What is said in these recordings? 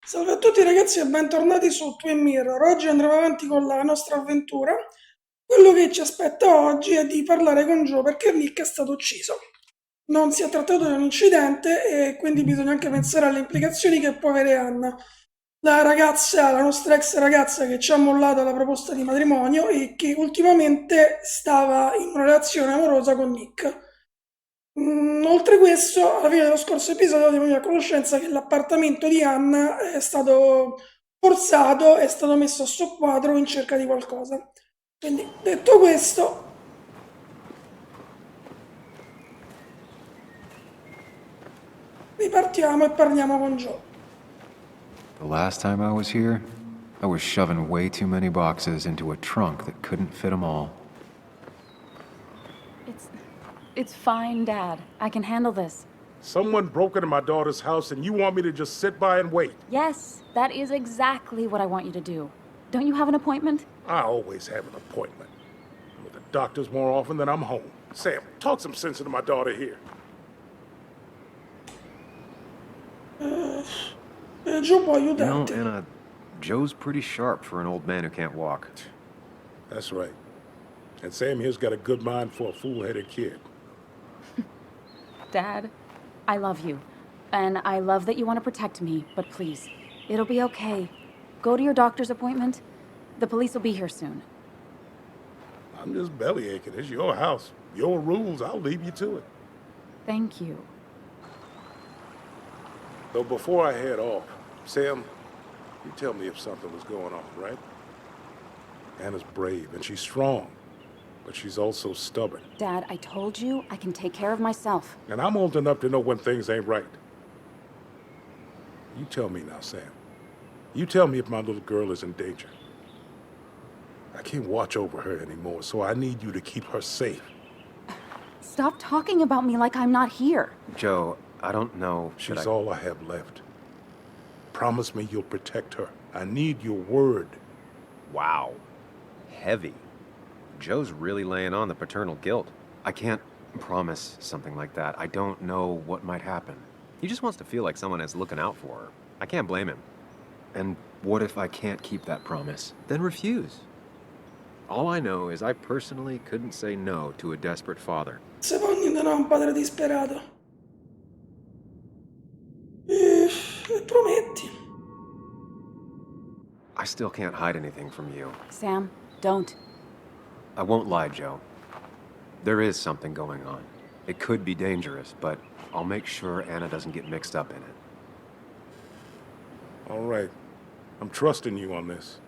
Salve a tutti ragazzi e bentornati su Twin Mirror. Oggi andremo avanti con la nostra avventura. Quello che ci aspetta oggi è di parlare con Joe perché Nick è stato ucciso. Non si è trattato di un incidente e quindi bisogna anche pensare alle implicazioni che può avere Anna, la ragazza, la nostra ex ragazza che ci ha mollato la proposta di matrimonio e che ultimamente stava in una relazione amorosa con Nick. Oltre questo, alla fine dello scorso episodio siamo venuti a conoscenza che l'appartamento di Anna è stato forzato, è stato messo a soqquadro in cerca di qualcosa. Quindi, detto questo, ripartiamo e parliamo con Joe. The last time I was here, I was shoving way too many boxes into a trunk that couldn't fit them all. It's... it's fine, Dad. I can handle this. Someone broke into my daughter's house and you want me to just sit by and wait? Yes, that is exactly what I want you to do. Don't you have an appointment? I always have an appointment. I'm at the doctor's more often than I'm home. Sam, talk some sense into my daughter here. Joe può You know, aiutarti. Anna, Joe's pretty sharp for an old man who can't walk. That's right. And Sam here's got a good mind for a fool-headed kid. Dad, I love you. And I love that you want to protect me, but please, it'll be okay. Go to your doctor's appointment. The police will be here soon. I'm just bellyaching. It's your house. Your rules. I'll leave you to it. Thank you. Though before I head off, Sam, you tell me if something was going on, right? Anna's brave and she's strong, but she's also stubborn. Dad, I told you I can take care of myself. And I'm old enough to know when things ain't right. You tell me now, Sam. You tell me if my little girl is in danger. I can't watch over her anymore, so I need you to keep her safe. Stop talking about me like I'm not here. Joe, I don't know. She's all I have left. Promise me you'll protect her. I need your word. Wow. Heavy. Joe's really laying on the paternal guilt. I can't promise something like that. I don't know what might happen. He just wants to feel like someone is looking out for her. I can't blame him. And what if I can't keep that promise? Then refuse. All I know is I personally couldn't say no to a desperate father. Secondo non è un padre disperato. E prometti. I still can't hide anything from you. Sam, don't. I won't lie, Joe. There is something going on. It could be dangerous, but I'll make sure Anna doesn't get mixed up in it. All right. I'm trusting you on this.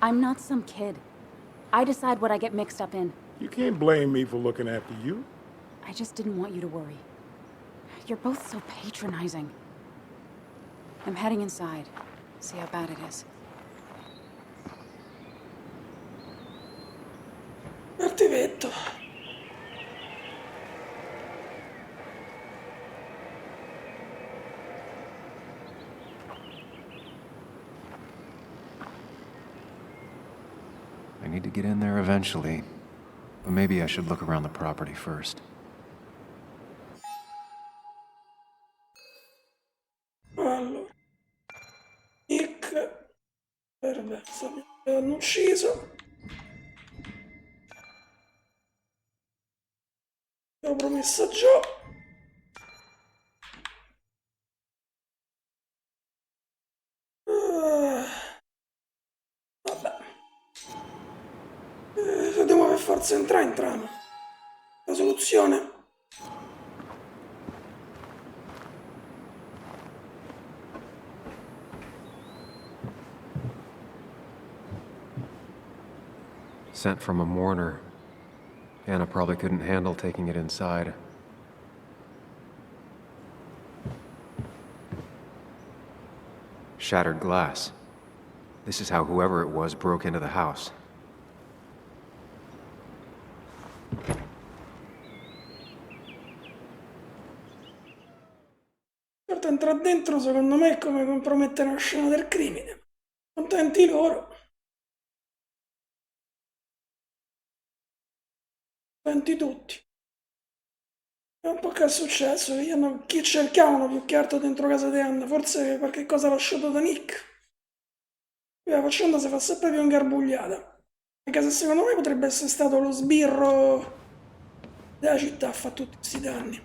I'm not some kid. I decide what I get mixed up in. You can't blame me for looking after you. I just didn't want you to worry. You're both so patronizing. I'm heading inside. See how bad it is. Cattivetto. I need to get in there eventually, but maybe I should look around the property first. Allora, Nick, perfetto, mi hanno ucciso. Ho promesso a Joe. Ah, vabbè. Dobbiamo per forza entrare in trama. La soluzione? Sent from a mourner. Anna probably couldn't handle taking it inside. Shattered glass. This is how whoever it was broke into the house. Certo, entrare dentro secondo me è come compromettere una scena del crimine. Contenti loro. Contenti tutti. È un po' che è successo, chi cercavano più che altro dentro casa di Anna, forse qualche cosa lasciato da Nick. Qui la faccenda si fa sempre più ingarbugliata, anche se secondo me potrebbe essere stato lo sbirro della città a fare tutti questi danni.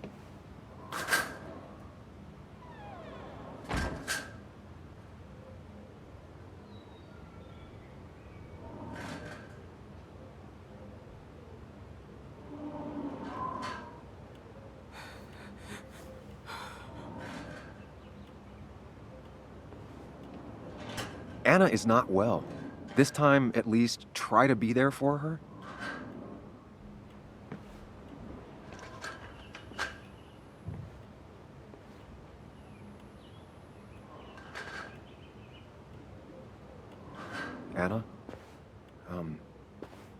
Anna is not well. This time, at least, try to be there for her. Anna? Um,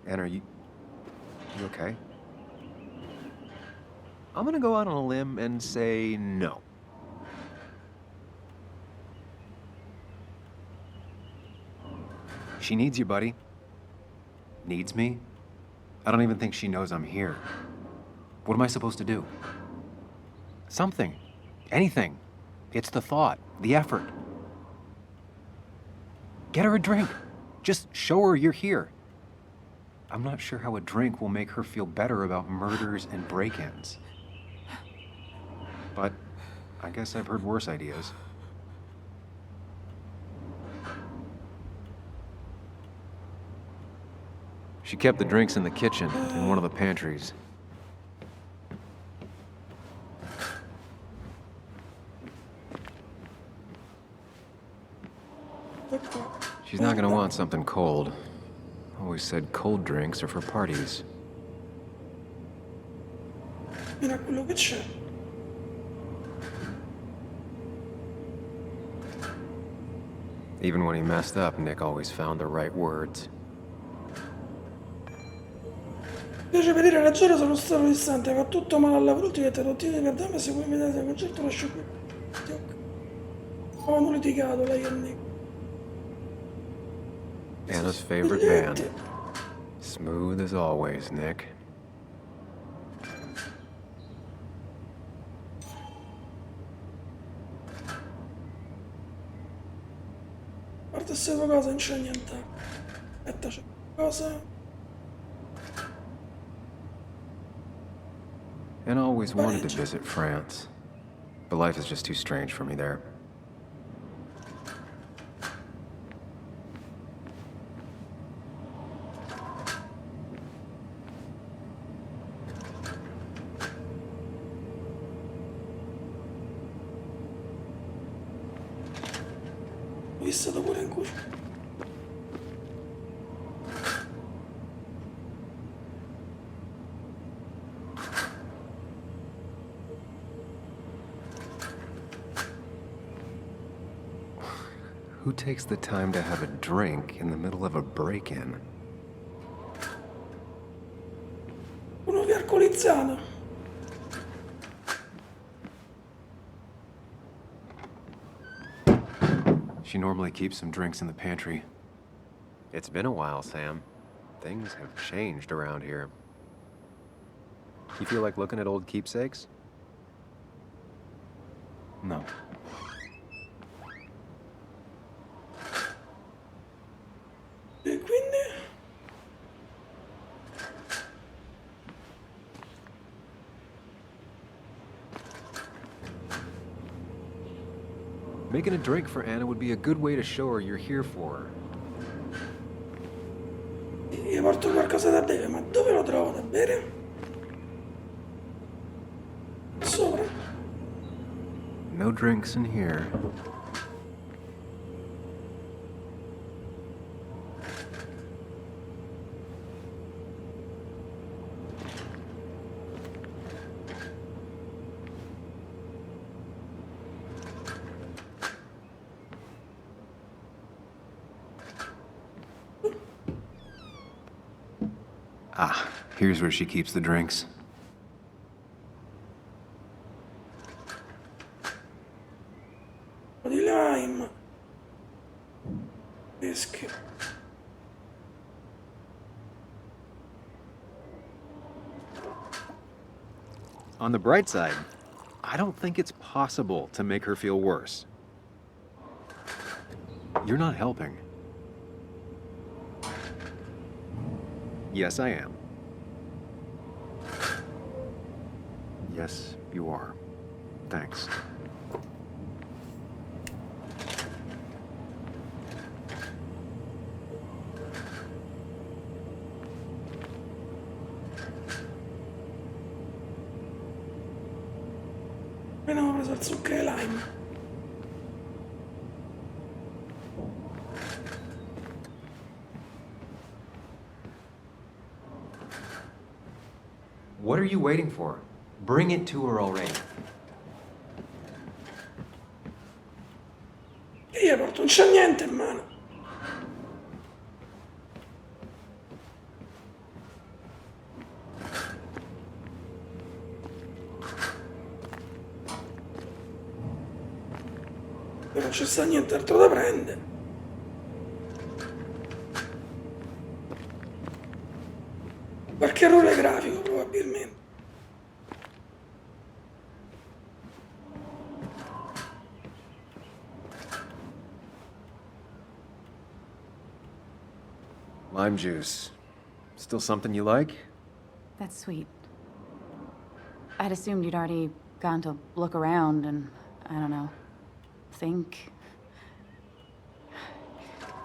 Anna, you okay? I'm gonna go out on a limb and say no. She needs you, buddy. Needs me? I don't even think she knows I'm here. What am I supposed to do? Something. Anything. It's the thought, the effort. Get her a drink. Just show her you're here. I'm not sure how a drink will make her feel better about murders and break-ins. But I guess I've heard worse ideas. She kept the drinks in the kitchen, in one of the pantries. She's not gonna want something cold. Always said cold drinks are for parties. Mira quello che c'è. Even when he messed up, Nick always found the right words. Mi piace vedere la Giora sullo stato distante, va tutto male alla brutta e tradottini per dame se vuoi vedere il concerto lascio qui. Avevano litigato lei e Nick. Anna's favorite man. Smooth as always, Nick. A parte queste due cose non c'è niente. Aspetta, c'è qualcosa. Anna always wanted to visit France, but life is just too strange for me there. Ho visto pure in cucina. Who takes the time to have a drink in the middle of a break-in? Uno che è alcolizzato. She normally keeps some drinks in the pantry. It's been a while, Sam. Things have changed around here. You feel like looking at old keepsakes? No. E quindi? Making a drink for Anna would be a good way to show her you're here for her. Gli porto qualcosa da bere, ma dove lo trovo da bere? Sopra. No drinks in here. Ah, here's where she keeps the drinks. Un po' di lime. Whisky. On the bright side, I don't think it's possible to make her feel worse. You're not helping. Yes, I am. Yes, you are. Thanks. Abbiamo preso il zucchero e lime. What are you waiting for? Bring it to her already. E io porto, non c'è niente in mano. E non ci sta nient'altro da prendere. Qualche errore grafico probabilmente. Lime juice. Still something you like? That's sweet. I'd assumed you'd already gone to look around and, I don't know, think.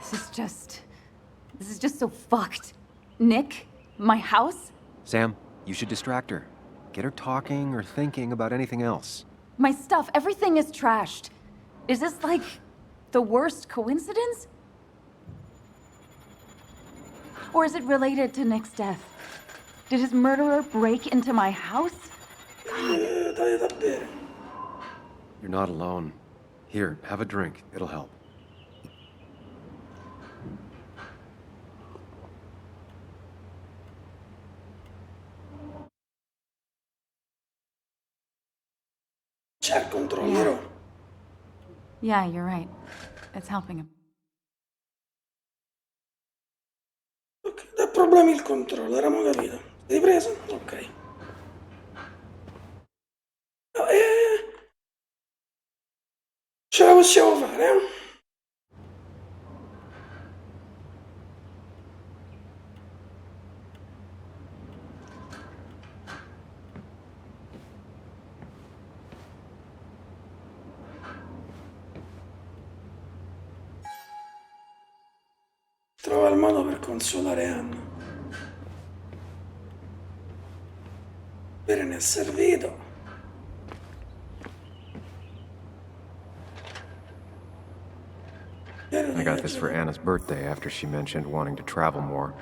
This is just so fucked. Nick? My house? Sam, you should distract her. Get her talking or thinking about anything else. My stuff, everything is trashed. Is this like the worst coincidence? Or is it related to Nick's death? Did his murderer break into my house? Dai da bere. You're not alone. Here, have a drink. It'll help. C'è il controllero. Yeah, you're right. It's helping him. Ok, dà problemi il controllo, eravamo capito. Hai preso? Ok. No, ce la possiamo fare, eh? Trova il modo per consolare Anna. Bere ne è servito. I got this for Anna's birthday after she mentioned wanting to travel more.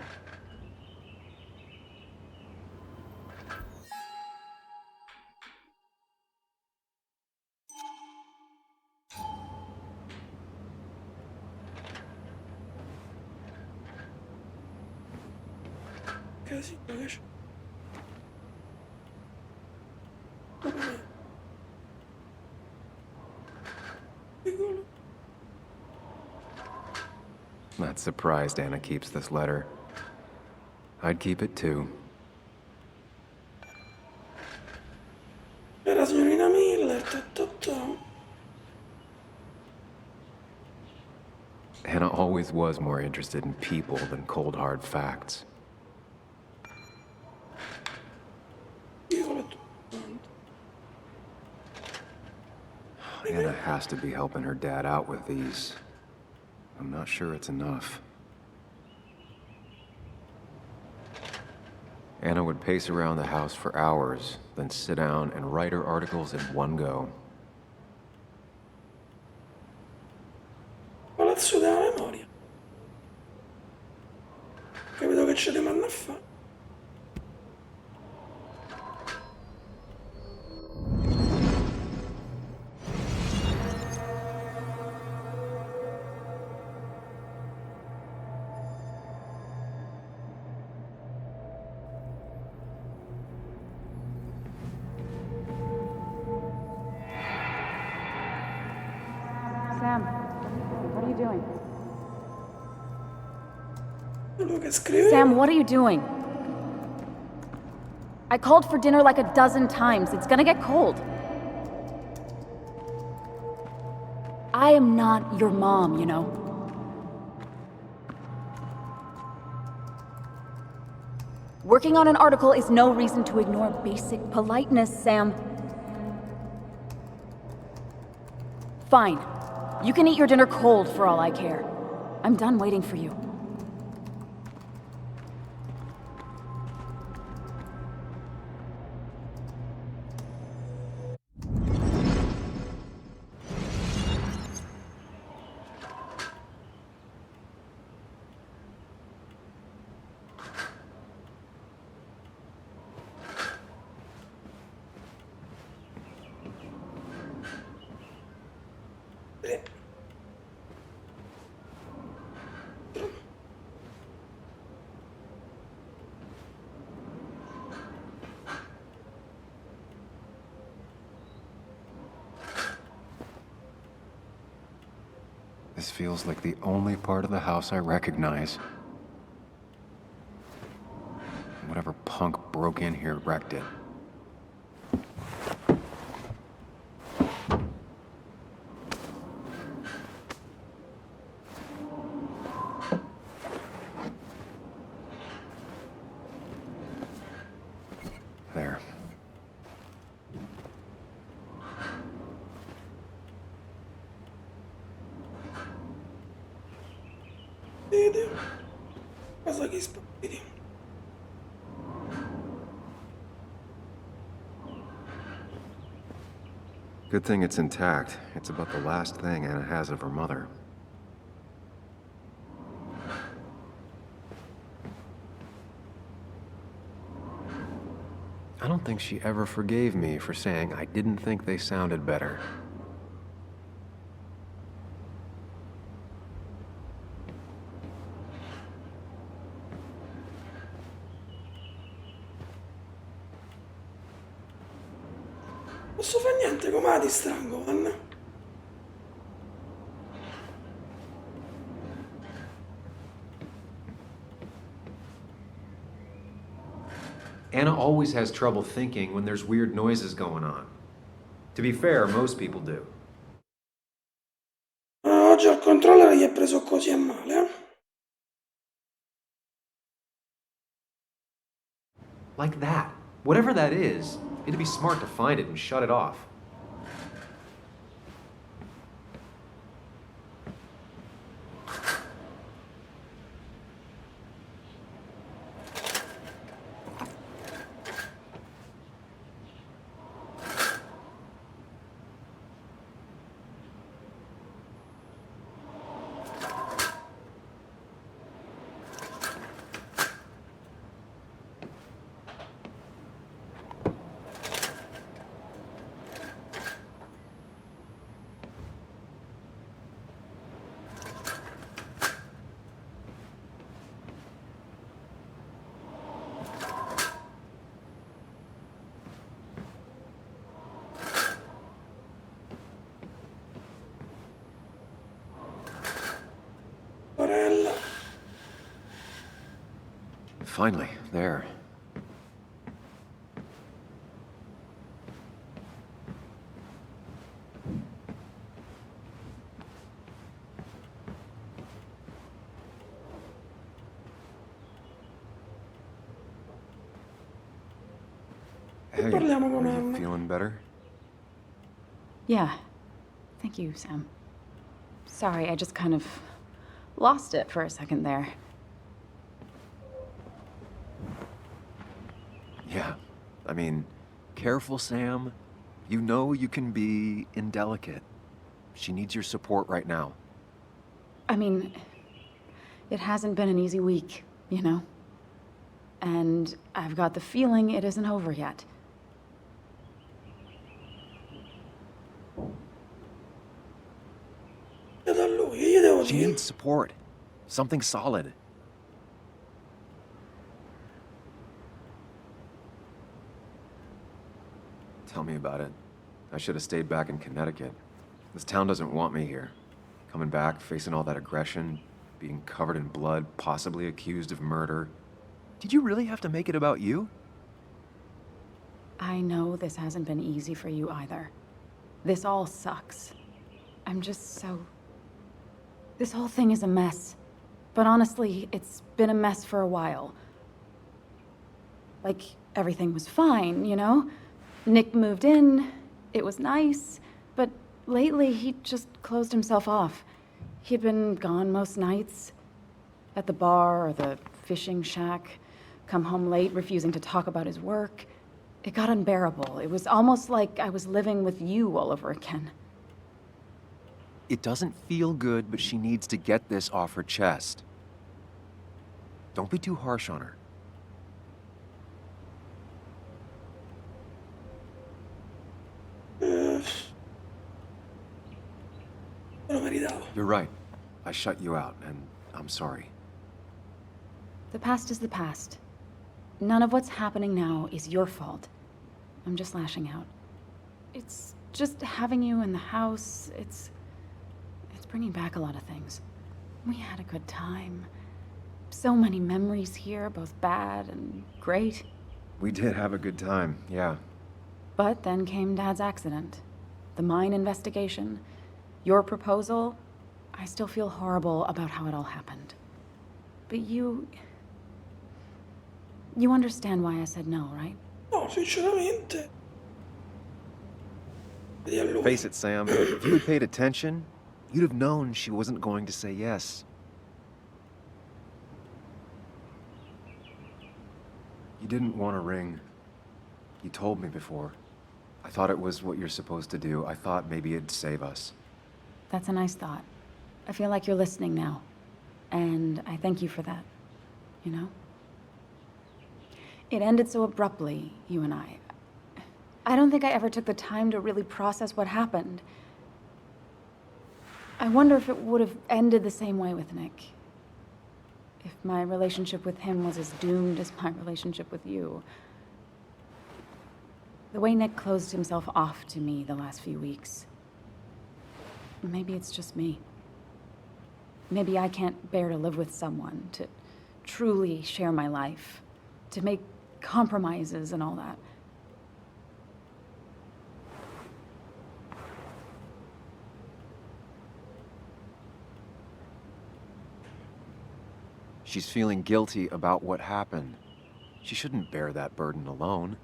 Casino che c'è. Piccolo. Not surprised Anna keeps this letter. I'd keep it too. Per la signorina Miller, tutto. Anna always was more interested in people than cold hard facts. Piccolo e tutto. Anna has to be helping her dad out with these. I'm not sure it's enough. Anna would pace around the house for hours, then sit down and write her articles in one go. Palazzo della memoria. Capito che ci devo andare a fare? Sam, what are you doing? Quello che scrive. Sam, what are you doing? I called for dinner like a dozen times. It's gonna get cold. I am not your mom, you know? Working on an article is no reason to ignore basic politeness, Sam. Fine. You can eat your dinner cold for all I care. I'm done waiting for you. This feels like the only part of the house I recognize. Whatever punk broke in here wrecked it. There. Vedi? Cosa che spavedi? Good thing it's intact. It's about the last thing Anna has of her mother. I don't think she ever forgave me for saying I didn't think they sounded better. Posso fare niente, come la distraggo, Anna? Anna always has trouble thinking when there's weird noises going on. To be fair, most people do. Oggi al controller gli è preso così a male, eh? Like that. Whatever that is, it'd be smart to find it and shut it off. Sorella. Finally, there. Hey, Parliamo con are you Anna. feeling better? Yeah. Thank you, Sam. Sorry, I just kind of lost it for a second there. Yeah. I mean, careful, Sam. You know you can be indelicate. She needs your support right now. I mean, it hasn't been an easy week, you know? And I've got the feeling it isn't over yet. Da lui, che gli devo She dire? needs support. Something solid. Tell me about it. I should have stayed back in Connecticut. This town doesn't want me here. Coming back, facing all that aggression, being covered in blood, possibly accused of murder. Did you really have to make it about you? I know this hasn't been easy for you either. This all sucks. I'm just so... This whole thing is a mess. But honestly, it's been a mess for a while. Like, everything was fine, you know? Nick moved in, it was nice, but lately he just closed himself off. He'd been gone most nights, at the bar or the fishing shack, come home late, refusing to talk about his work. It got unbearable. It was almost like I was living with you all over again. It doesn't feel good, but she needs to get this off her chest. Don't be too harsh on her. Me lo meritavo. You're right. I shut you out, and I'm sorry. The past is the past. None of what's happening now is your fault. I'm just lashing out. It's just having you in the house, it's bringing back a lot of things. We had a good time. So many memories here, both bad and great. We did have a good time, yeah. But then came Dad's accident. The mine investigation. Your proposal. I still feel horrible about how it all happened. But you understand why I said no, right? No, sinceramente. Vedi a lui. Face it, Sam. If you had paid attention, you'd have known she wasn't going to say yes. You didn't want a ring. You told me before. I thought it was what you're supposed to do. I thought maybe it'd save us. That's a nice thought. I feel like you're listening now. And I thank you for that. You know? It ended so abruptly, you and I. I don't think I ever took the time to really process what happened. I wonder if it would have ended the same way with Nick. If my relationship with him was as doomed as my relationship with you. The way Nick closed himself off to me the last few weeks. Maybe it's just me. Maybe I can't bear to live with someone, to truly share my life, to make compromises and all that. She's feeling guilty about what happened. She shouldn't bear that burden alone.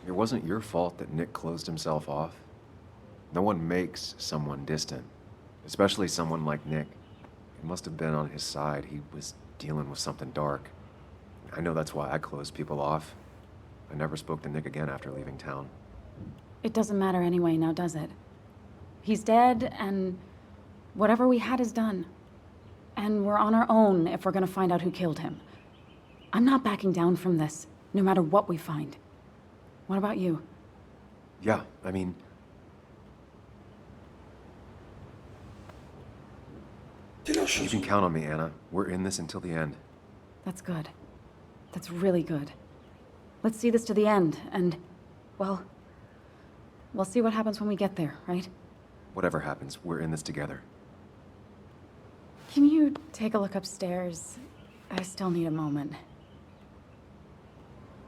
It wasn't your fault that Nick closed himself off. No one makes someone distant, especially someone like Nick. It must have been on his side. He was dealing with something dark. I know that's why I closed people off. I never spoke to Nick again after leaving town. It doesn't matter anyway now, does it? He's dead, and whatever we had is done. And we're on our own if we're gonna find out who killed him. I'm not backing down from this, no matter what we find. What about you? Yeah, I mean... Ti lascio You can solo. count on me, Anna. We're in this until the end. That's good. That's really good. Let's see this to the end, and, well, we'll see what happens when we get there, right? Whatever happens, we're in this together. Can you take a look upstairs? I still need a moment.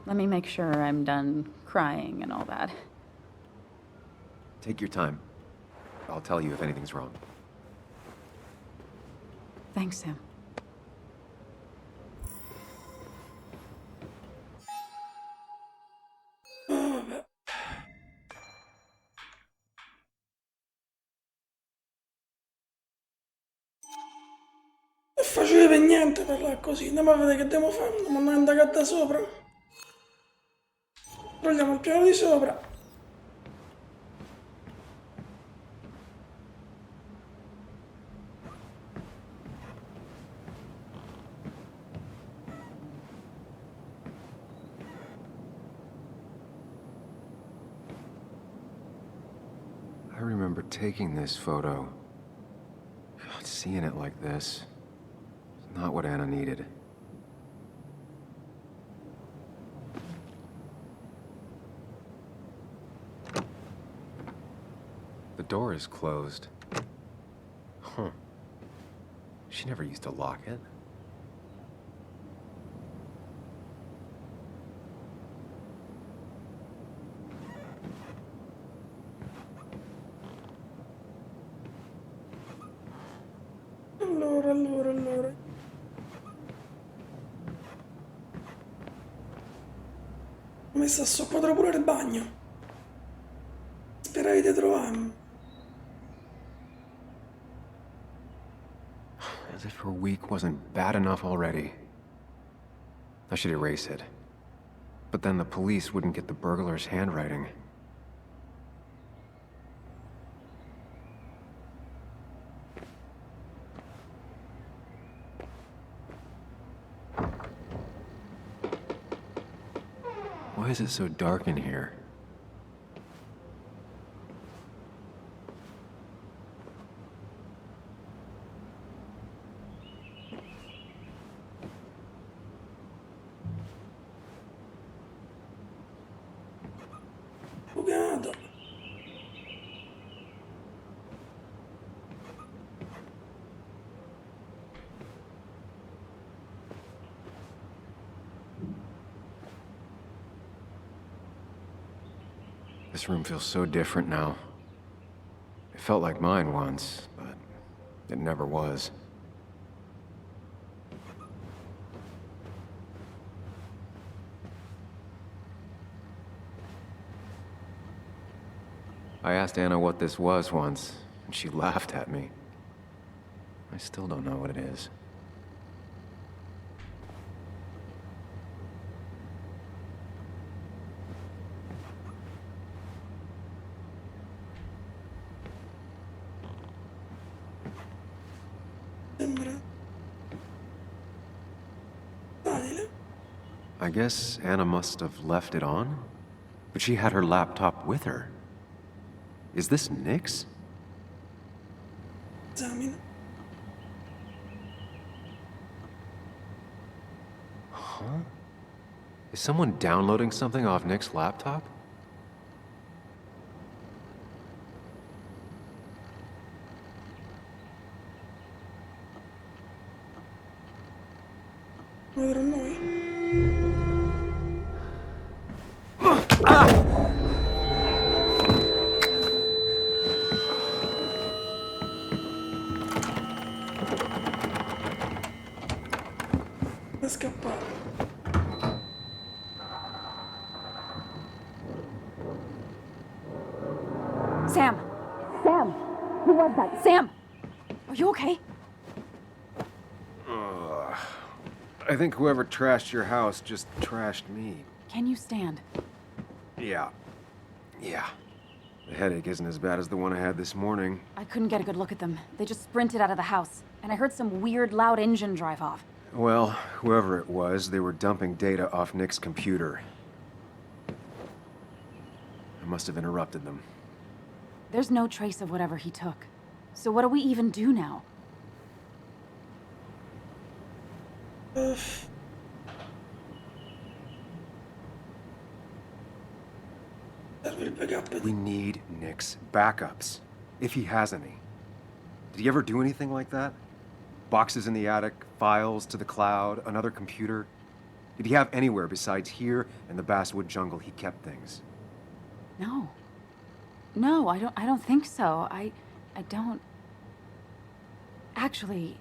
Let me make sure I'm done crying and all that. Take your time. I'll tell you if anything's wrong. Thanks, Sam. Vabbè. E facevi per niente per là così. Andiamo a vedere che dobbiamo fare. Andiamo a andare da sopra. Prendiamo il piano di sopra. I remember taking this photo. God, seeing it like this. It's not what Anna needed. The door is closed. Huh. She never used to lock it. Allora. Ho messo a soppodro pure il bagno. Speravi di trovarmi. As if her week wasn't bad enough already. I should erase it. But then the police wouldn't get the burglar's handwriting. Why is it so dark in here? Bucato. This room feels so different now. It felt like mine once, but it never was. I asked Anna what this was once, and she laughed at me. I still don't know what it is. Sembra facile. I guess Anna must have left it on, but she had her laptop with her. Is this Nick's? Esamina. Huh? Is someone downloading something off Nick's laptop? Lo vedrò noi. È scappato. Sam! Sam! Who was that? Sam! Are you okay? I think whoever trashed your house just trashed me. Can you stand? Yeah. The headache isn't as bad as the one I had this morning. I couldn't get a good look at them. They just sprinted out of the house, and I heard some weird, loud engine drive off. Well, whoever it was, they were dumping data off Nick's computer. I must have interrupted them. There's no trace of whatever he took. So what do we even do now? Serve il backup. We need Nick's backups, if he has any. Did he ever do anything like that? Boxes in the attic, files to the cloud, another computer? Did he have anywhere besides here and the basswood jungle he kept things? No. No, I don't think so. I don't... Actually,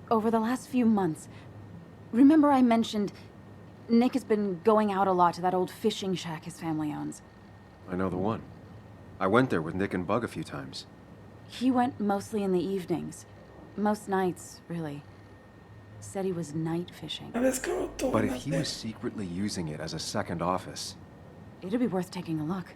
over the last few months, remember I mentioned Nick has been going out a lot to that old fishing shack his family owns. I know the one. I went there with Nick and Bug a few times. He went mostly in the evenings. Most nights, really. Said he was night fishing. La pescatore. But if he was secretly using it as a second office, It'd be worth taking a look.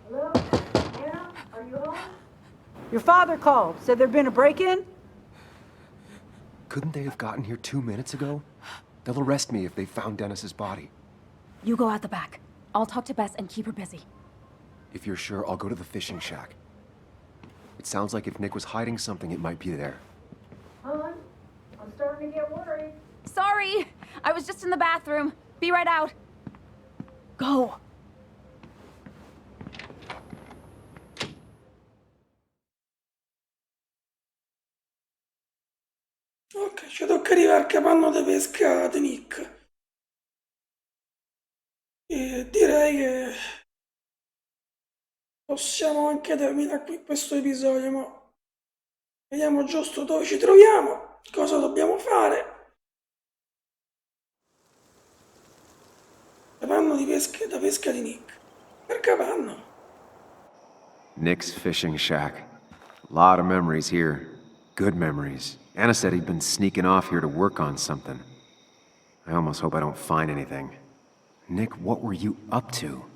Hello? Anna? Are you home? Your father called. Said there'd been a break-in? couldn't they have gotten here 2 minutes ago? They'll arrest me if they found Dennis's body. You go out the back. I'll talk to Bess and keep her busy. If you're sure, I'll go to the fishing shack. It sounds like if Nick was hiding something, it might be there. Hon, I'm starting to get worried. Sorry! I was just in the bathroom. Be right out. Go. Ci tocca arrivare al capanno di pesca di Nick. E direi che possiamo anche terminare qui questo episodio, ma vediamo giusto dove ci troviamo, cosa dobbiamo fare. Capanno di pesca, da pesca di Nick. Per capanno. Nick's fishing shack. Lot of memories here. Good memories. Anna said he'd been sneaking off here to work on something. I almost hope I don't find anything. Nick, what were you up to?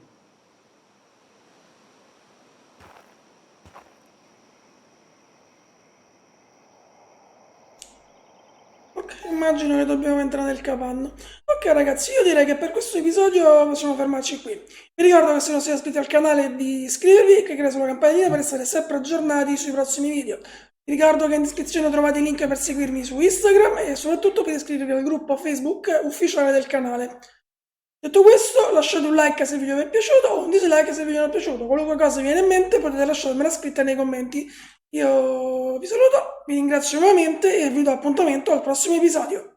Ok, immagino che dobbiamo entrare nel capanno. Ok ragazzi, io direi che per questo episodio possiamo fermarci qui. Vi ricordo che se non siete iscritti al canale di iscrivervi e cliccare sulla campanellina per essere sempre aggiornati sui prossimi video. Vi ricordo che in descrizione trovate i link per seguirmi su Instagram e soprattutto per iscrivervi al gruppo Facebook ufficiale del canale. Detto questo, lasciate un like se il video vi è piaciuto o un dislike se il video non è piaciuto. Qualunque cosa vi viene in mente potete lasciarmela scritta nei commenti. Io vi saluto, vi ringrazio nuovamente e vi do appuntamento al prossimo episodio.